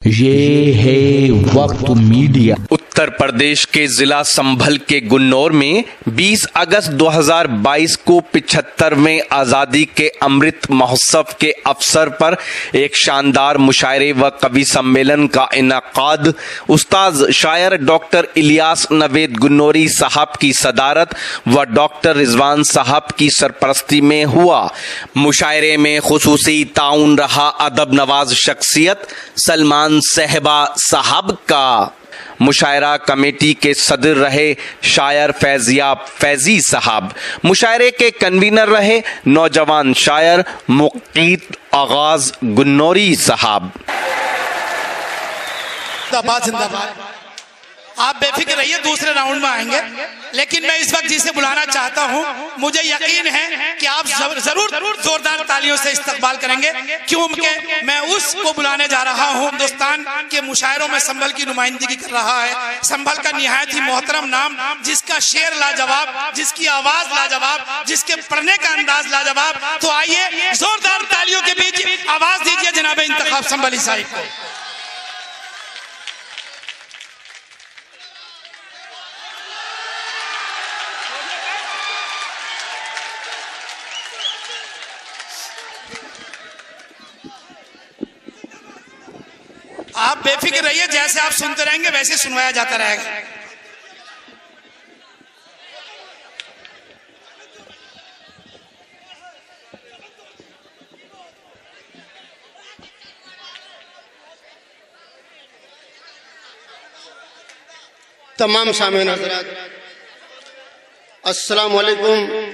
ये है वक्त मीडिया। उत्तर प्रदेश के जिला संभल के गुन्नौर में 20 अगस्त 2022 को 75वें आजादी के अमृत महोत्सव के अवसर पर एक शानदार मुशायरे व कवि सम्मेलन का इनाकाद उस्ताद शायर डॉक्टर इलियास नवेद गुन्नौरी साहब की सदारत व डॉक्टर रिजवान साहब की सरपरस्ती में हुआ। मुशायरे में खुसूसी ताउन रहा अदब नवाज शख्सियत सलमान सहबा साहब का। मुशायरा कमेटी के सदर रहे शायर फैजियाब फैजी साहब। मुशायरे के कन्वीनर रहे नौजवान शायर मुकीत आगाज गुन्नौरी साहब। जिंदाबाद। आप बेफिक्र रहिए, दूसरे राउंड में आएंगे, लेकिन मैं इस वक्त जिसे बुलाना चाहता हूं, मुझे यकीन है कि आप जरूर जोरदार तालियों से इस्तकबाल करेंगे, क्योंकि मैं उसको बुलाने जा रहा हूं हिंदुस्तान के मुशायरों में संभल की नुमाइंदगी कर रहा है। संभल का निहायत ही मोहतरम नाम, जिसका शेर लाजवाब, जिसकी आवाज लाजवाब, जिसके पढ़ने का अंदाज लाजवाब। तो आइए जोरदार तालियों के बीच आवाज दीजिए जनाब इंतखाब संभली साहिब को। आप बेफिक्र रहिए, जैसे आप सुनते रहेंगे वैसे सुनवाया जाता रहेगा। तमाम सामीन हज़रात, अस्सलाम वालेकुम।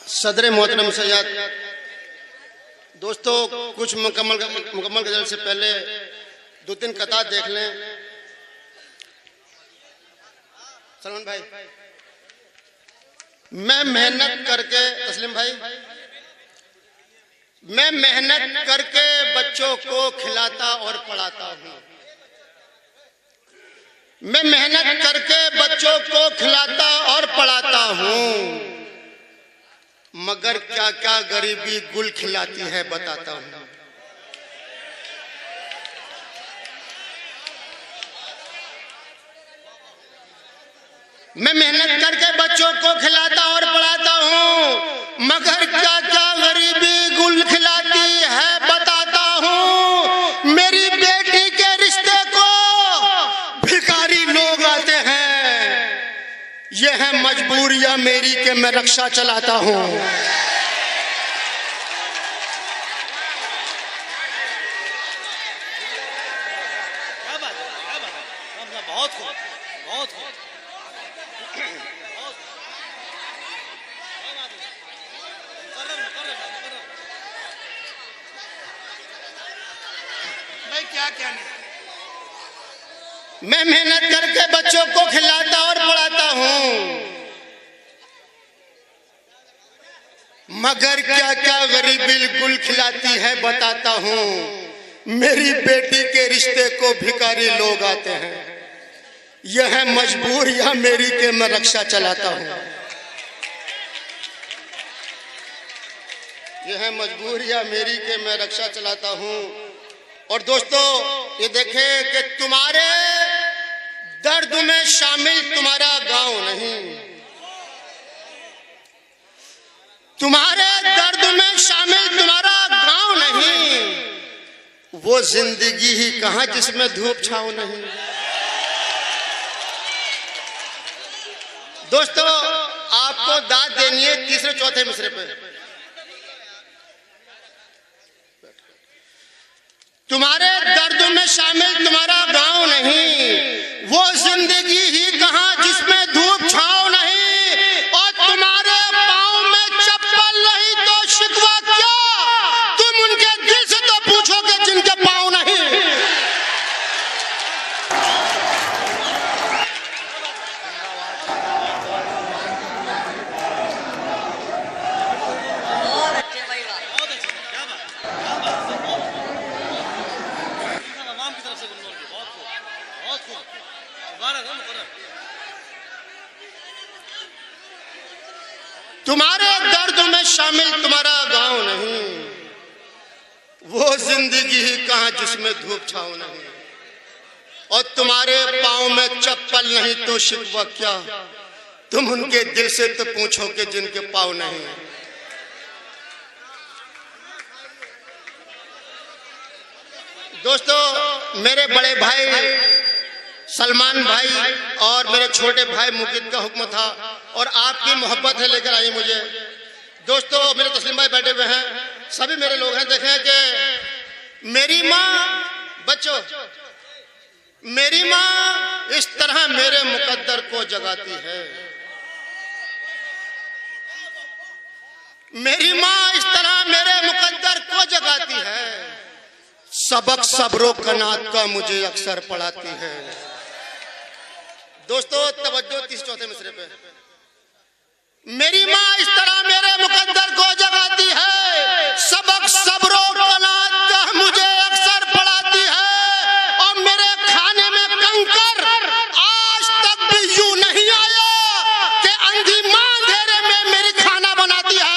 सदर मोहतरम सैयद दोस्तों, कुछ मुकम्मल गजल से पहले 2-3 कता देख लें। सलमान भाई, मैं मेहनत करके, तस्लीम भाई, मैं मेहनत करके बच्चों को खिलाता और पढ़ाता हूँ। मैं मेहनत करके बच्चों को खिलाता और पढ़ाता हूँ, मगर क्या क्या गरीबी गुल खिलाती है बताता हूँ। मैं मेहनत करके बच्चों को खिलाता और पढ़ाता हूँ, मगर क्या क्या गरीबी गुल खिलाती है बताता हूँ। मेरी बेटी के रिश्ते को भिखारी लोग आते हैं, ये है मजबूरियां मेरी कि मैं रक्षा चलाता हूँ। भाई क्या नहीं, मैं मेहनत करके बच्चों को खिलाता और पढ़ाता हूँ, मगर क्या क्या गरीबी गुल खिलाती है बताता हूँ। मेरी बेटी के रिश्ते को भिखारी लोग आते हैं, यह है मजबूरियां मेरी के मैं रक्षा चलाता हूँ। यह है मजबूरियां मेरी के मैं रक्षा चलाता हूँ। और दोस्तों, ये देखें कि तुम्हारे दर्द में शामिल तुम्हारा गांव नहीं, तुम्हारे दर्द में शामिल तुम्हारा गांव नहीं, वो जिंदगी ही कहां जिसमें धूप छांव नहीं। दोस्तों, आपको दाद देनी है तीसरे चौथे मिसरे पे। तुम्हारे दर्द में शामिल तुम्हारा गांव नहीं, वो जिंदगी ही कहां जिसमें धूप छांव नहीं। और तुम्हारे पांव में चप्पल नहीं तो शिकवा क्या, तुम उनके दिल से तो पूछोगे जिनके पांव नहीं। शामिल तुम्हारा गांव नहीं, वो जिंदगी ही कहां जिसमें धूप छाव नहीं। और तुम्हारे पाँव में चप्पल नहीं तो शिकवा क्या, तुम उनके दिल से तो पूछो कि जिनके पाँव नहीं। दोस्तों, मेरे बड़े भाई सलमान भाई और मेरे छोटे भाई मुकिद का हुक्म था और आपकी मोहब्बत है लेकर आई मुझे। दोस्तों, मेरे तस्लीम भाई बैठे हुए हैं, सभी मेरे लोग हैं। देखें कि मेरी माँ, बच्चों, मेरी माँ इस तरह मेरे मुकद्दर को जगाती है। मेरी माँ इस तरह मेरे मुकद्दर को जगाती है। सबक सब्रो कनात का मुझे अक्सर पढ़ाती है। दोस्तों, तवज्जो 34 मिसरे पे। मेरी माँ इस तरह मेरे मुकद्दर को जगाती है, सबक सब्रो कनात का मुझे अक्सर पढ़ाती है। और मेरे खाने में कंकर आज तक भी यूं नहीं आया कि अंधी माँ अंधेरे में मेरी खाना बनाती है।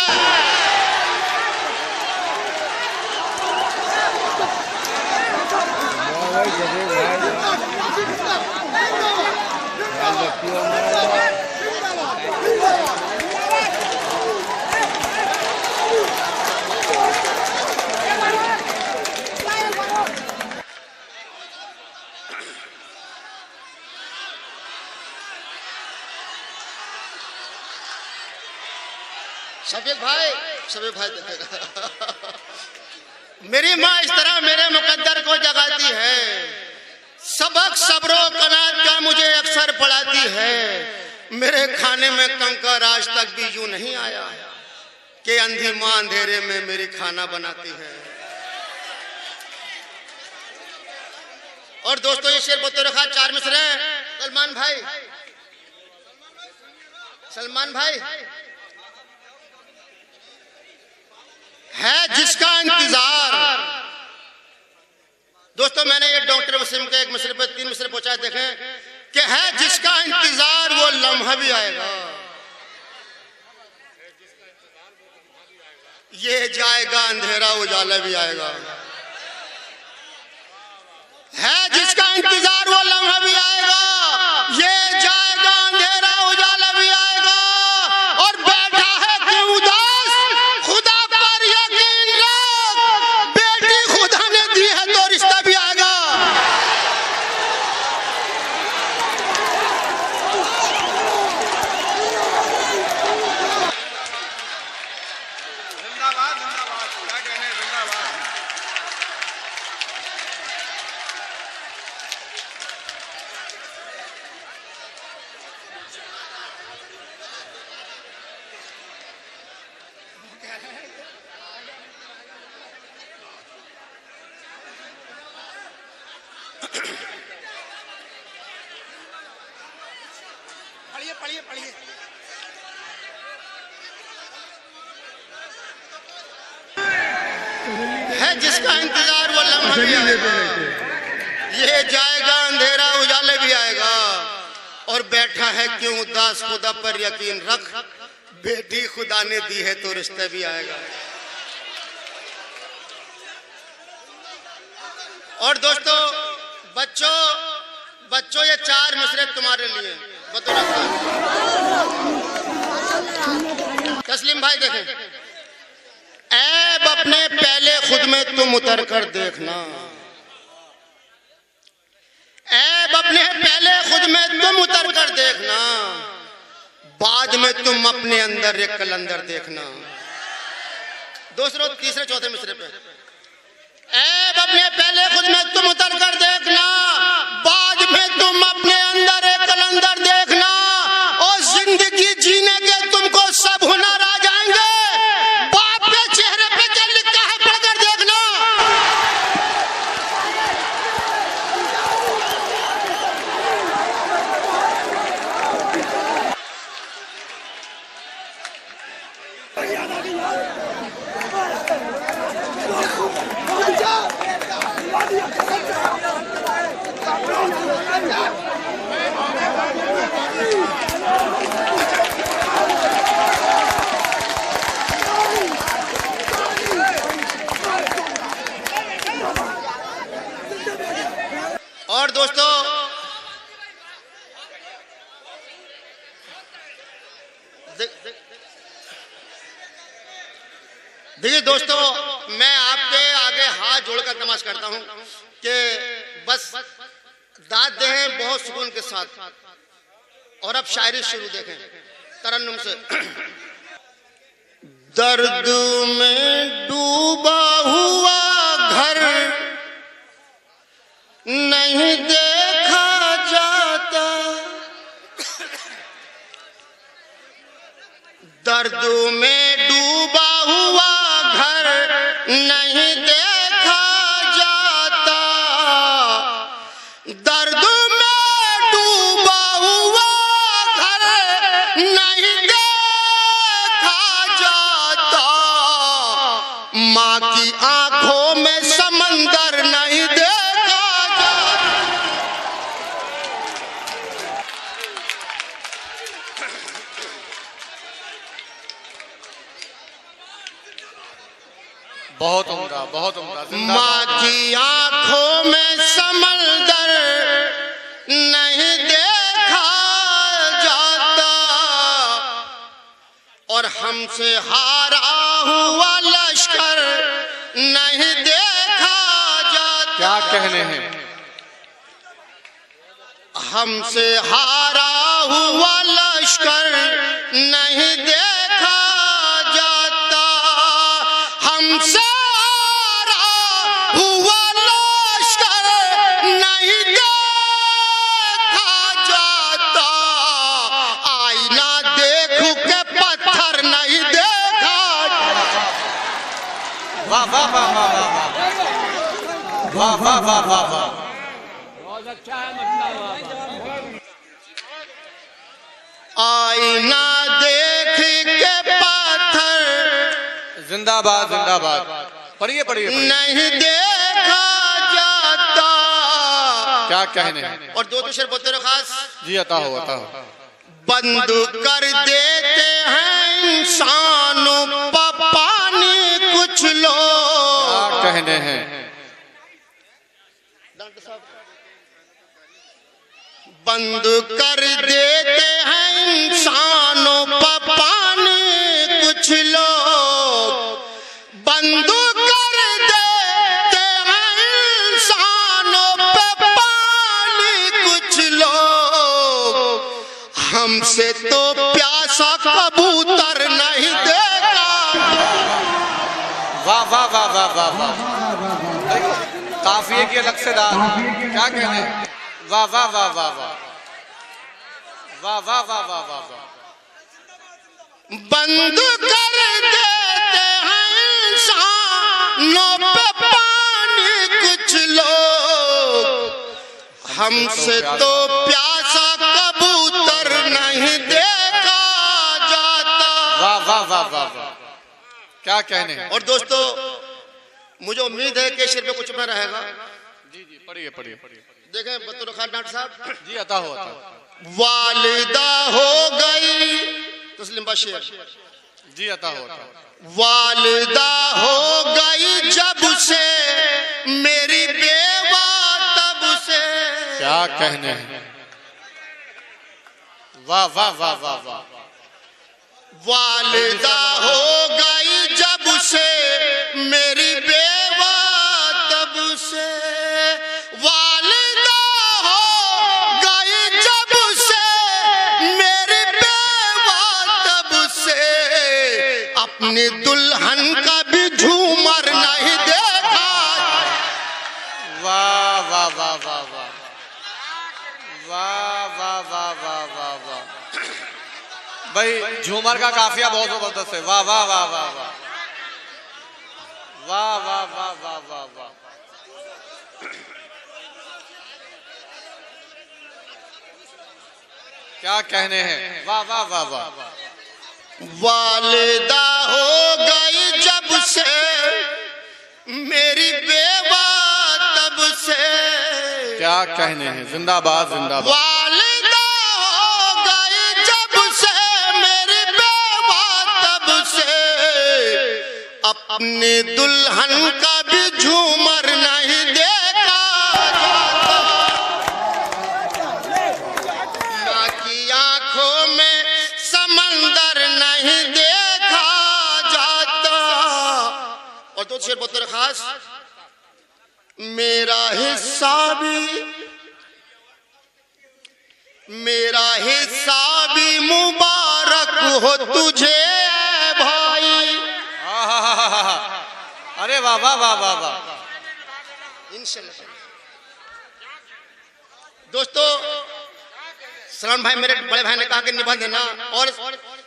सभी भाई देखेगा। मेरी माँ इस तरह मेरे मुकद्दर को जगाती है, सबक सब्रो कनात का मुझे अक्सर पढ़ाती है। मेरे खाने में कंकर आज तक भी यूं नहीं आया कि अंधी माँ अंधेरे में मेरी खाना बनाती है। और दोस्तों, ये शेर बतो रखा 4 मिसरे। सलमान भाई है जिसका इंतजार। दोस्तों, मैंने ये डॉक्टर वसीम के एक मिसरे पे 3 मिसरे पहुंचाए। देखें कि है जिसका इंतजार वो लम्हा भी आएगा, ये जाएगा अंधेरा उजाला भी आएगा। है जिसका इंतजार वो लम्हा भी आएगा, ये जाएगा अंधेरा उजाला भी आएगा। और बैठा है क्यों उदास, खुदा पर यकीन रख, बेटी खुदा ने दी है तो रिश्ता भी आएगा। जिंदाबाद जिंदाबाद, क्या कहने, जिंदाबाद। पढ़िए। है जिसका इंतजार वो लम्हा भी आएगा, ये जाएगा अंधेरा उजाले भी आएगा। और बैठा है क्यों उदास, खुदा पर यकीन रख, बेटी खुदा ने दी है तो रिश्ते भी आएगा। और दोस्तों, बच्चों ये 4 मिसरे तुम्हारे लिए। तस्लीम भाई देखें, ऐब अपने पहले खुद में तुम उतर कर देखना, ऐब अपने पहले खुद में तुम उतर कर देखना, बाद में तुम अपने अंदर एक कलंदर देखना। दूसरों 3-4 मिसरे पे, ऐब अपने पहले खुद में तुम उतर कर देखना, बाद में तुम अपने अंदर एक कलंदर देखना। और जिंदगी जीने के तुमको सब हुनर आ जाएंगे, बाप के चेहरे पे क्या लिखा है पढ़कर देखना। और दोस्तों देखिए दोस्तों, मैं आपके आगे हाथ जोड़कर नमाज करता हूं कि बस दाद दें बहुत सुकून के साथ। और अब शायरी शुरू देखें तरन्नुम से। दर्द में डूबा हुआ घर नहीं देखा जाता, दर्द में डूबा हुआ घर नहीं देखा जाता, दर्द में डूबा हुआ घर नहीं देखा जाता, माँ की आंखों में समंदर नहीं देखा जाता। बहुत उम्दा, बहुत उम्दा। माँ की आंखों में समंदर नहीं देखा जाता, और हमसे हारा हुआ लश्कर नहीं देखा जाता। क्या कहने हैं? हमसे हारा हुआ लश्कर नहीं देखा जाता, हमसे हारा हुआ लश्कर नहीं देखा जाता, आईना देखूं के पत्थर नहीं देखा जाता। वाह वाह वाह वाह वाह वाह वाह वाह वाह। आईना देख के पत्थर जिंदाबाद जिंदाबाद। पढ़िए पढ़िए पढ़िए। नहीं देखा जाता। क्या कहने हैं? और दो शेर बोलते रहो खास। जी अता हो अता हो। बंद कर देते हैं इंसानों पर पानी कुछ लोग। क्या कहने हैं? बंद कर देते हैं इंसानों पर पानी कुछ लोग, बंद कर देते हैं इंसानों पर पानी कुछ लोग, हमसे तो प्यासा कबूतर नहीं देखा। वाह वाह वाह वाह वाह वाह। काफिये की अलग से दाद। क्या कहने हैं? वाह वाह वाह वाह वाह वाह वाह वाह वाह वाह वाह। बंद कर देते हैं इंसानों पे पानी कुछ लोग, हमसे तो प्यासा कबूतर नहीं देखा जाता। वाह वाह वाह वाह वाह। क्या कहने हैं? और दोस्तों, मुझे उम्मीद है कि शेर पे कुछ में रहेगा। जी जी पढ़िए पढ़िए पढ़िए। देखें बतौर खान डॉक्टर साहब। जी अता हो अता हो। वालिदा हो गई तस्लीम बशीर। जी अता हो अता हो। वालिदा हो गई जब से मेरी बेवा तब से। क्या कहने हैं? वाह वाह वाह वाह वाह। वालिदा हो गई जब से मेरी बेवा तब से, वालिदा हो गई जब से मेरी बेवा तब से, अपनी दुल्हन का भी झूमर नहीं देखा। वाह वाह वाह वाह वाह वाह वाह वाह वाह वाह वाह। भाई झूमर का काफिया बहुत जबरदस्त है। वाह वाह वाह वाह वाह वाह वाह वाह वाह वाह वाह। क्या कहने हैं? वाह वाह वाह वाह। वालिदा हो गई जब से मेरी बेवा तब से। क्या कहने हैं? जिंदाबाद जिंदाबाद। वालिदा हो गई जब से मेरी बेवा तब से, अपनी दुल्हन का भी झूमर नहीं देखा जाता। खास मेरा हिस्सा भी मुबारक हो तुझे भाई। अरे वाह वाह वाह वाह वाह। इंशाल्लाह। दोस्तों सलमान भाई मेरे बड़े भाई ने कहा कि निभा देना और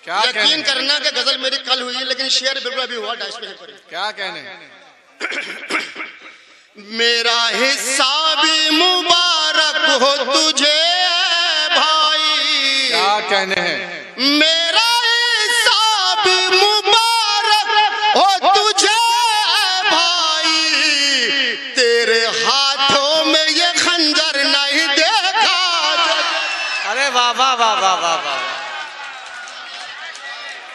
क्या यकीन करना कि गजल मेरी कल हुई है लेकिन शेर बिल्कुल अभी हुआ 2.5 मिनट पर। क्या कहने? मेरा हिस्सा भी मुबारक हो तुझे भाई। क्या कहने हैं? मेरा हिस्सा भी मुबारक हो तुझे भाई। तेरे हाथों में ये खंजर नहीं देखा। अरे वाह वाह वाह वाह वाह वाह।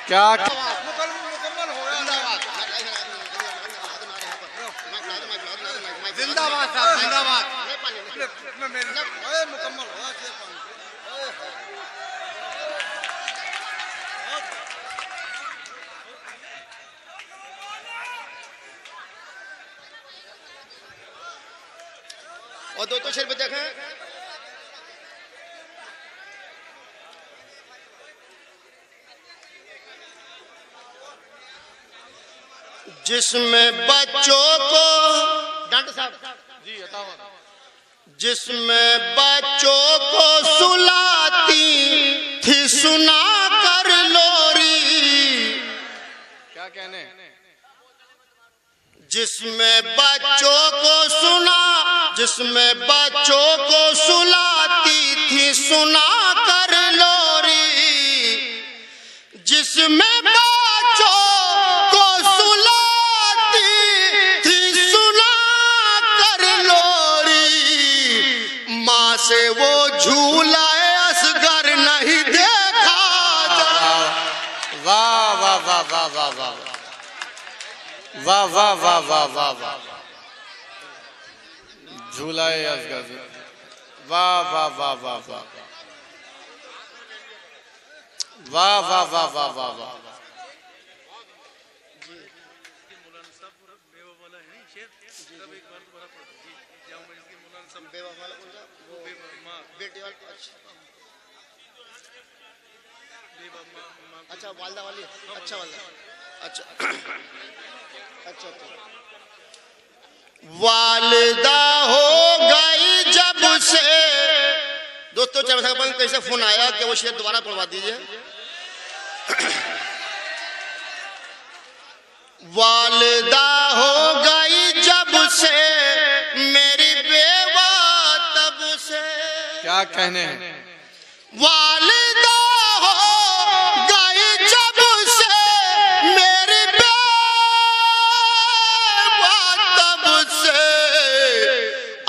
क्या मुकम्मल हो गया। जिंदाबाद साहब जिंदाबाद। मुकम्मल हो और दो शेर पे देखें। जिसमें बच्चों को डॉक्टर साहब जी बताओ। जिसमें बच्चों को सुलाती थी सुना कर लोरी। क्या कहने? जिसमें बच्चों को सुलाती थी सुना कर लोरी। जिसमें बच्चों को सुलाती थी सुना कर लोरी। माँ से वो झूला असगर नहीं देखा। वाह वाह वाह वाह वाह वाह वाह वाह वाह वाह वाह वाह। झूलाए असगर। वाह वाह वाह वाह वाह वाह वाह वाह वाह वाह वाह। अच्छा वालदा वाली अच्छा वालदा अच्छा अच्छा वालदा हो गई जब से। दोस्तों चरण कैसे फोन आया कि वो शेर दोबारा पढ़वा दीजिए। वालदा हो गई जब से मेरी बेवा तब से। क्या कहने हैं? वालदा हो गई जब से मेरी बेवा तब से।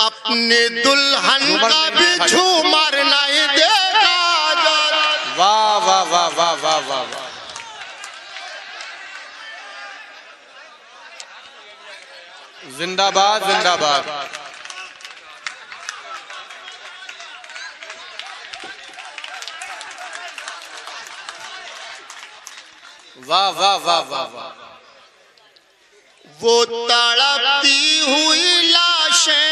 अपने दुल्हन का भी झूमर नहीं देखा जाता। वाह वाह वाह वाह वाह वाह वाह। जिंदाबाद जिंदाबाद। वाह वाह वाह वाह वाह। वो तड़पती हुई लाशें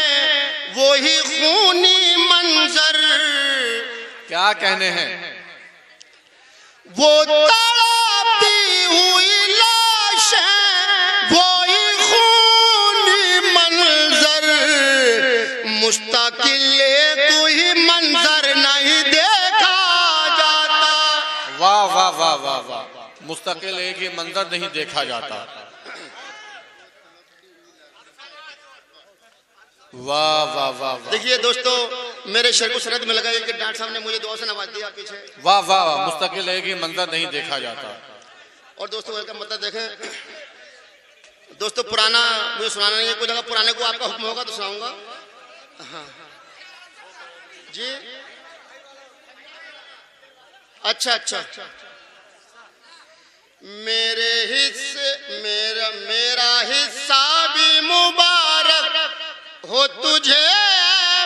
वही खूनी मंजर। क्या कहने हैं? वो तड़पती हुई लाशें वही खूनी मंजर। मुस्तकिल कोई मंजर नहीं देखा जाता। वाह वाह वाह वाह वाह। मुस्तकिल एक ही मंजर नहीं देखा जाता। वाह वाह वाह वाह। देखिए दोस्तों मेरे शेर को सरहद में लगा कि डॉक्टर साहब ने मुझे दुआ से नवाज दिया पीछे। वाह वाह वाह। मुस्तकिल एक ही मंजर नहीं देखा जाता। और दोस्तों का मतलब देखें दोस्तों पुराना मुझे सुनाना नहीं है। कोई जगह पुराने को आपका हुक्म होगा तो सुनाऊंगा। हाँ जी अच्छा अच्छा। मेरा हिस्सा भी मुबारक हो तुझे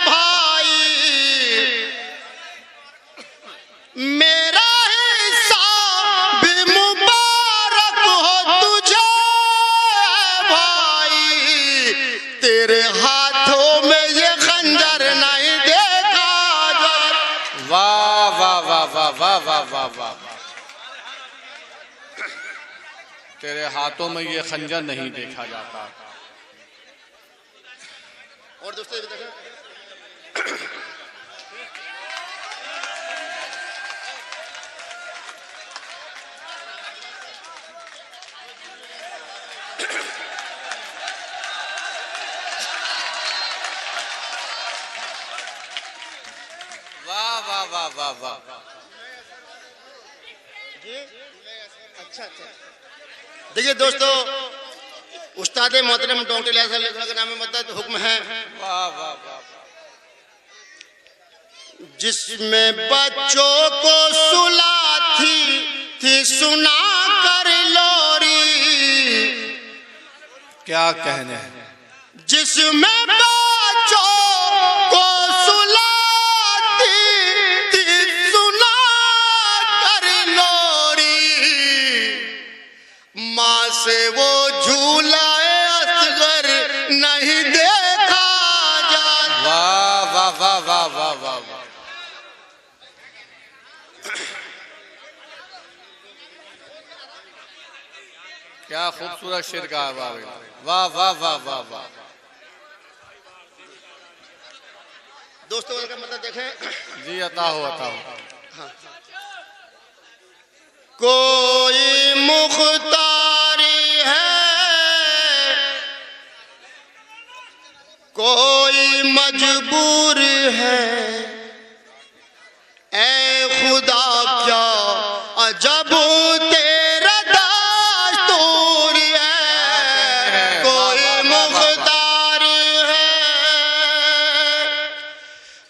भाई। मेरा हिस्सा भी मुबारक हो तुझे भाई। वाह। तेरे हाथों में ये खंजर नहीं देखा जाता। और दोस्तों ये देखो, वाह वाह वाह वाह वाह। अच्छा अच्छा। देखिए दोस्तों, उस्ताद मोहतरम डॉक्टर इलियास अली का नाम मतलब हुक्म है, वाह वाह वाह। जिसमें बच्चों को सुलाती थी सुना कर लोरी, क्या कहने हैं। जिसमें बच्चों को सुलाती थी सुना कर लोरी, माँ से वो झूला असगर नहीं देखा जाता। वाह वाह वाह वाह वाह वाह वाह। क्या खूबसूरत शेर का वाह वाह वाह वाह वाह वाह। दोस्तों का मतलब देखें, जी अता हो अता हो। कोई मुख्तारी है, कोई मजबूर है, ऐ खुदा क्या अजब तेरा दास्तूर है। कोई मुख्तारी है,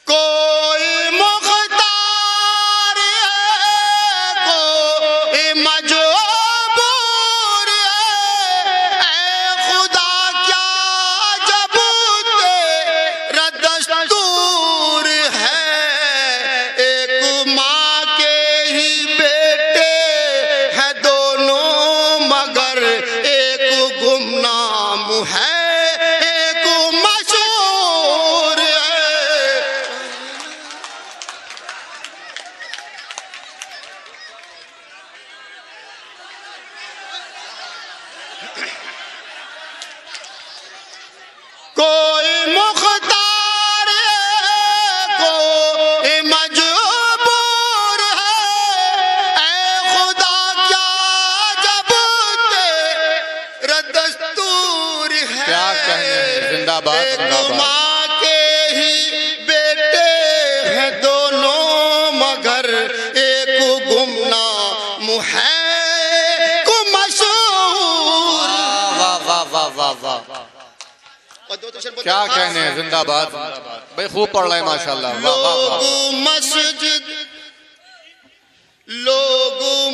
कोई मुख्तार है, कोई मजबूर है, ऐ खुदा क्या जब तेरा दस्तूर है। एक माँ के ही बेटे हैं दोनों, मगर एक गुमनाम है, एक मशहूर है। कोई मुख्तार है, कोई मजबूर है, ऐ खुदा क्या जब तेरा दस्तूर है। क्या कहने हैं। जिंदाबाद एक जिंदाबाद। माँ के ही बेटे हैं दोनों, मगर एक गुमनाम है, को मशहूर। वाह वाह वाह वाह वाह। और दो शेर बोलते क्या हैं, कहने हैं। जिंदाबाद भाई, खूब पढ़ रहे हैं माशाल्लाह। वाह वाह लोग वाह।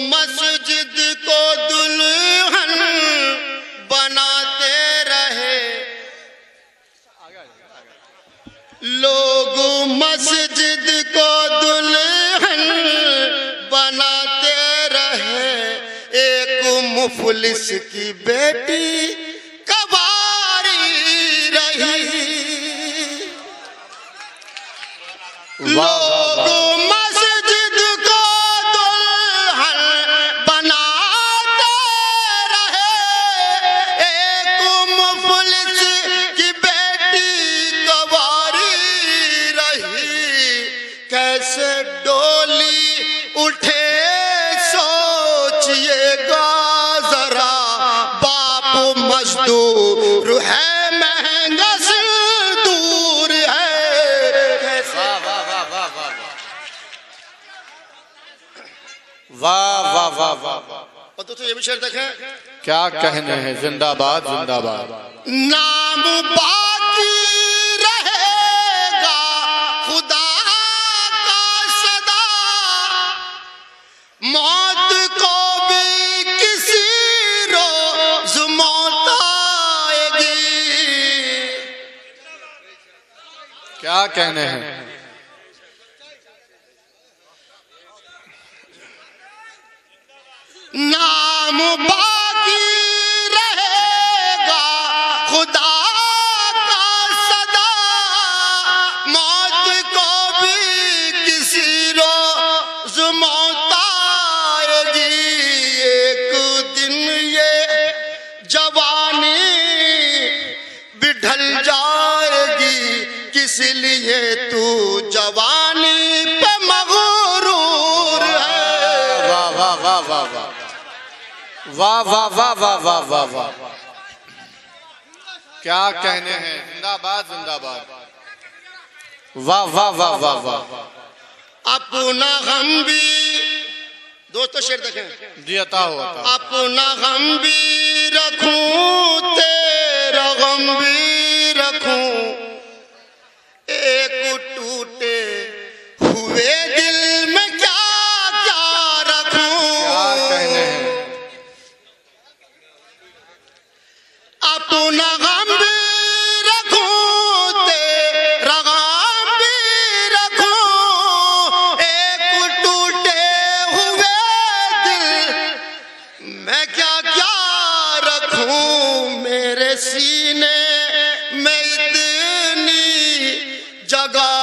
मस्जिद को दुल्हन बनाते रहे, लोग मस्जिद को दुल्हन बनाते रहे, एक मुफलिस की बेटी कबारी रही। लोग मस्जिद को दुल्हन बनाते रहे, एक मुफलिस की बेटी कवारी रही। कैसे डोली उठे सोचिएगा जरा, बाप मजदूर है, महंगा से दूर है। कैसे वाह वाह वाह वाह वाह वाह वाह वाह वाह वाह। और दोस्तों ये भी शेर देखें, क्या कहने हैं। जिंदाबाद जिंदाबाद। नाम बाकी रहेगा खुदा का सदा, मौत को भी किसी रोज मौत आएगी। क्या कहने हैं। नाम बाकी रहेगा खुदा का सदा, मौत को भी किसी रोज मौत ढल जाएगी, किस लिए तू जवानी पे मगरूर है। वाह वाह वाह वाह वाह वाह वाह वाह वाह वाह वाह वाह, क्या कहने हैं। जिंदाबाद जिंदाबाद। वाह वाह वाह वाह वाह। अपना गम भी, दोस्तों शेर देखें, दियता होता। अपना गम भी रखूं, तेरा गम भी रखूं, एक टूटे हुए दिल में क्या क्या रखूं। क्या कहने हैं। अपना गम भी रखूं, तेरा गम भी रखूं, एक टूटे हुए दिल मैं क्या क्या रखूं। मेरे सीने में इतनी जगह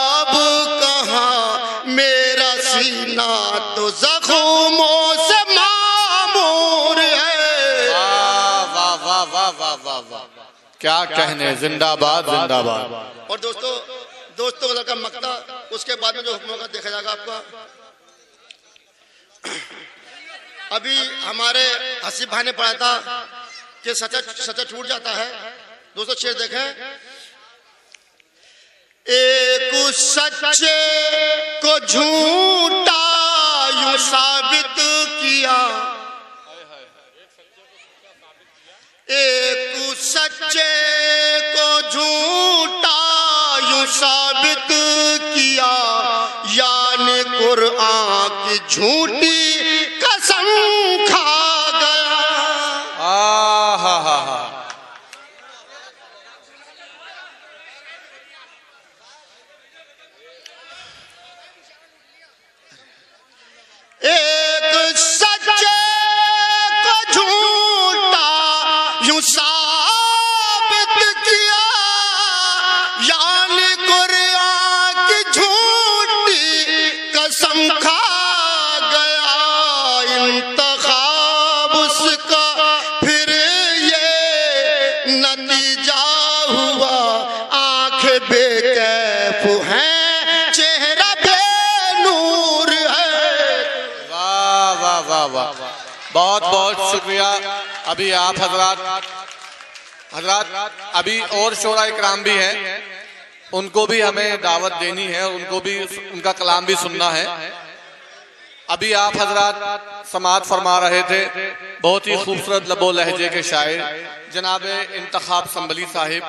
कहाँ, मेरा सीना तो जख्मों से मामूर है। वाह वाह वाह वाह वाह वाह वाह, क्या कहने। जिंदाबाद जिंदाबाद। और दोस्तों का मक्ता, उसके बाद में जो हुक्मों का देखा जाएगा आपका। अभी हमारे हसीब भाई ने पढ़ा था कि सच्चा छूट जाता है। दोस्तों शेर देखें, एक सच्चे को झूठा यूं साबित किया, एक सच्चे को झूठा यूं साबित किया, यानी कुरान की झूठी कसम खा गया। हा हा हा। एक सच्चे को झूठा यूं साबित किया, यानी कुरान की झूठी कसम खा गया। इंतखाब उसका फिर ये नतीजा हुआ, आंखें बेकैफ हैं, चेहरा बेनूर है। वाह वाह वाह वाह, बहुत बहुत शुक्रिया। अभी आप हजरात अभी और शोरा इकराम भी हैं, उनको भी हमें दावत देनी है और उनको भी उनका कलाम भी सुनना है। अभी आप हजरात समाअत फरमा रहे थे बहुत ही खूबसूरत लबो लहजे के शायर जनाब इंतखाब संभली साहिब।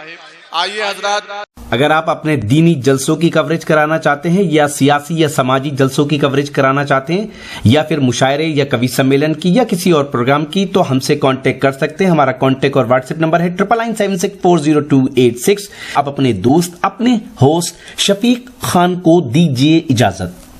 आइए हजरात, अगर आप अपने दीनी जलसों की कवरेज कराना चाहते हैं या सियासी या समाजी जलसों की कवरेज कराना चाहते हैं या फिर मुशायरे या कवि सम्मेलन की या किसी और प्रोग्राम की, तो हमसे कांटेक्ट कर सकते हैं। हमारा कांटेक्ट और व्हाट्सएप नंबर है 9976400286। आप अपने दोस्त, अपने होस्ट शफीक खान को दीजिए इजाजत।